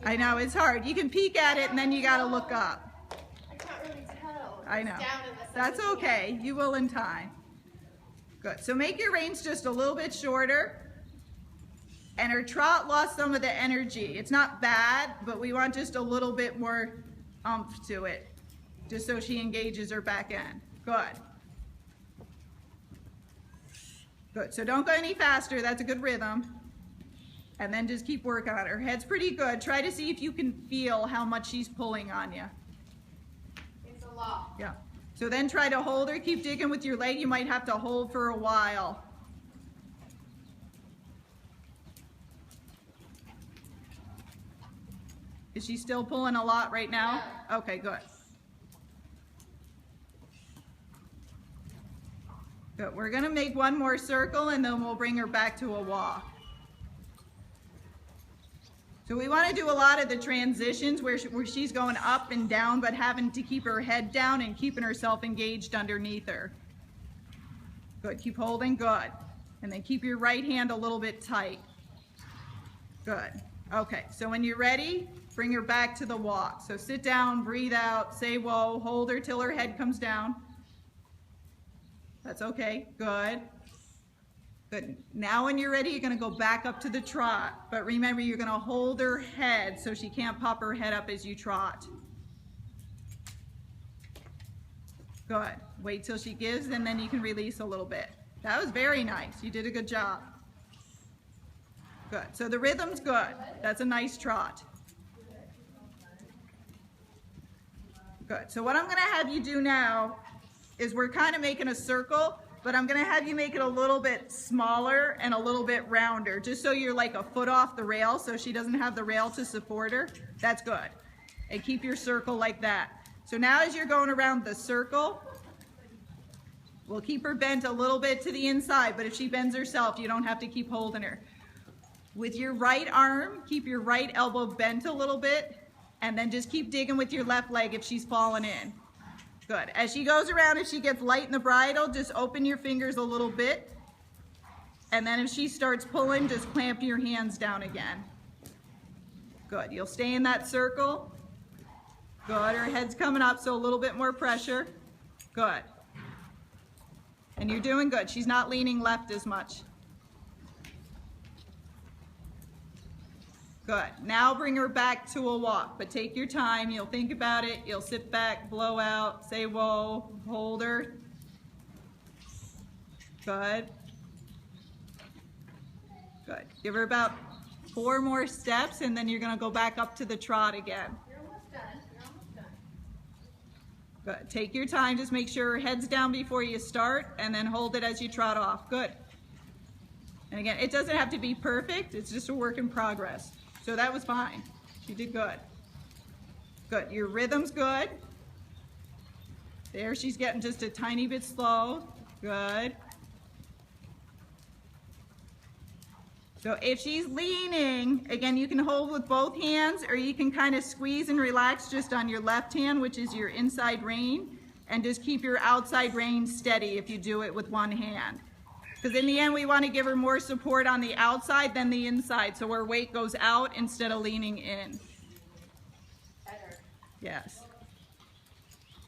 I know, it's hard. You can peek at it and then you gotta look up. I can't really tell. I know. It's That's okay. You will in time. Good. So make your reins just a little bit shorter. And her trot lost some of the energy. It's not bad, but we want just a little bit more oomph to it, just so she engages her back end. Good. Good. So don't go any faster. That's a good rhythm. And then just keep working on it. Her head's pretty good. Try to see if you can feel how much she's pulling on you. It's a lot. Yeah. So then try to hold her. Keep digging with your leg. You might have to hold for a while. Is she still pulling a lot right now? Yeah. Okay, good. Good. We're going to make one more circle and then we'll bring her back to a walk. So we want to do a lot of the transitions where she's going up and down but having to keep her head down and keeping herself engaged underneath her. Good. Keep holding. Good. And then keep your right hand a little bit tight. Good. Okay. So when you're ready, bring her back to the walk. So sit down, breathe out, say whoa, hold her till her head comes down. That's okay. Good. Good. Now when you're ready, you're going to go back up to the trot. But remember, you're going to hold her head so she can't pop her head up as you trot. Good. Wait till she gives, and then you can release a little bit. That was very nice. You did a good job. Good. So the rhythm's good. That's a nice trot. Good. So what I'm going to have you do now is we're kind of making a circle, but I'm going to have you make it a little bit smaller and a little bit rounder, just so you're like a foot off the rail so she doesn't have the rail to support her. That's good. And keep your circle like that. So now as you're going around the circle, we'll keep her bent a little bit to the inside, but if she bends herself, you don't have to keep holding her. With your right arm, keep your right elbow bent a little bit, and then just keep digging with your left leg if she's falling in. Good. As she goes around, if she gets light in the bridle, just open your fingers a little bit. And then if she starts pulling, just clamp your hands down again. Good. You'll stay in that circle. Good. Her head's coming up, so a little bit more pressure. Good. And you're doing good. She's not leaning left as much. Good. Now bring her back to a walk, but take your time. You'll think about it. You'll sit back, blow out, say whoa, hold her. Good. Good. Give her about 4 more steps, and then you're going to go back up to the trot again. You're almost done. You're almost done. Good. Take your time. Just make sure her head's down before you start, and then hold it as you trot off. Good. And again, it doesn't have to be perfect. It's just a work in progress. So that was fine. She did good. Good. Your rhythm's good. There, she's getting just a tiny bit slow. Good. So if she's leaning, again, you can hold with both hands, or you can kind of squeeze and relax just on your left hand, which is your inside rein, and just keep your outside rein steady if you do it with one hand. Because in the end, we want to give her more support on the outside than the inside, so her weight goes out instead of leaning in. Better. Yes.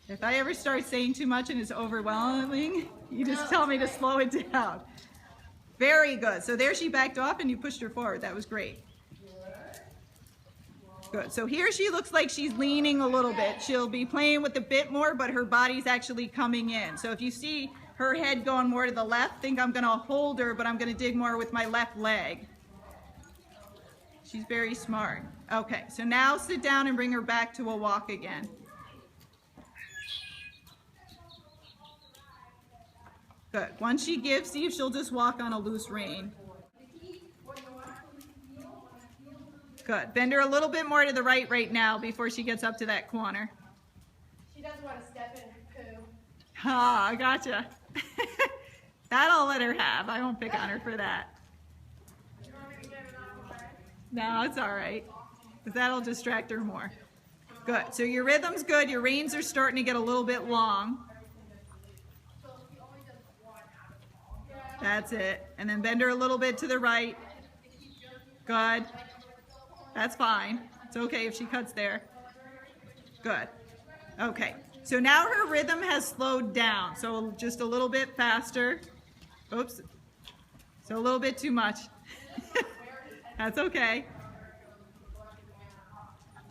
If I ever start saying too much and it's overwhelming, you just tell me to slow it down. Very good. So there she backed off and you pushed her forward. That was great. Good. So here she looks like she's leaning a little bit. She'll be playing with a bit more, but her body's actually coming in. So if you see her head going more to the left, think I'm going to hold her, but I'm going to dig more with my left leg. She's very smart. Okay, so now sit down and bring her back to a walk again. Good. Once she gives, see if she'll just walk on a loose rein. Good. Bend her a little bit more to the right now before she gets up to that corner. She doesn't want to step in her poo. Ah, I gotcha. That I'll let her have. I won't pick on her for that. You want me to get it out of the way? No, it's all right. Because that'll distract her more. Good. So your rhythm's good. Your reins are starting to get a little bit long. That's it. And then bend her a little bit to the right. Good. That's fine. It's okay if she cuts there. Good. Okay. So now her rhythm has slowed down. So just a little bit faster. Oops. So a little bit too much. That's okay.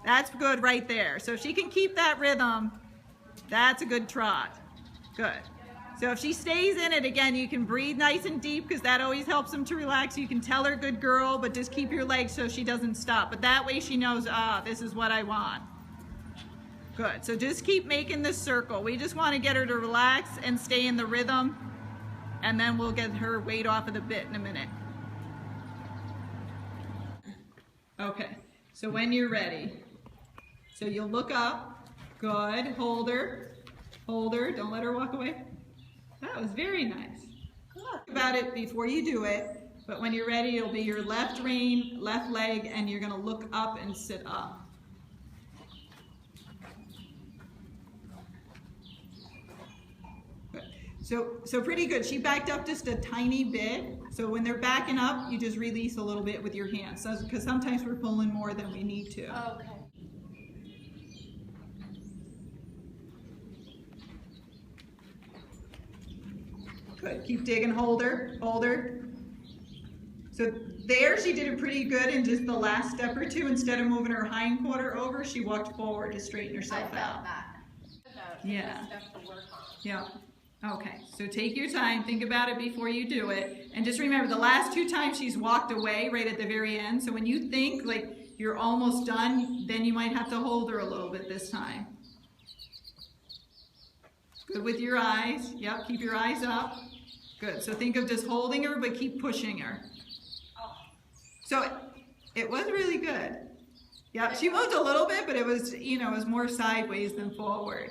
That's good right there. So if she can keep that rhythm, that's a good trot. Good. So if she stays in it, again, you can breathe nice and deep because that always helps them to relax. You can tell her good girl, but just keep your legs so she doesn't stop. But that way she knows, this is what I want. Good. So just keep making this circle. We just want to get her to relax and stay in the rhythm, and then we'll get her weight off of the bit in a minute. Okay. So when you're ready, so you'll look up. Good. Hold her. Hold her. Don't let her walk away. That was very nice. Think about it before you do it, but when you're ready, it'll be your left rein, left leg, and you're going to look up and sit up. Good. So pretty good. She backed up just a tiny bit. So when they're backing up, you just release a little bit with your hands, because sometimes we're pulling more than we need to. Okay. Good. Keep digging. Hold her. Hold her. So there she did it pretty good in just the last step or two. Instead of moving her hind quarter over, she walked forward to straighten herself I felt out. that. Yeah. Stuff to work on. Yeah. Okay. So take your time. Think about it before you do it. And just remember, the last 2 times she's walked away right at the very end. So when you think like you're almost done, then you might have to hold her a little bit this time. Good with your eyes. Yep. Keep your eyes up. Good. So think of just holding her, but keep pushing her. So it was really good. Yeah, she moved a little bit, but it was, it was more sideways than forward.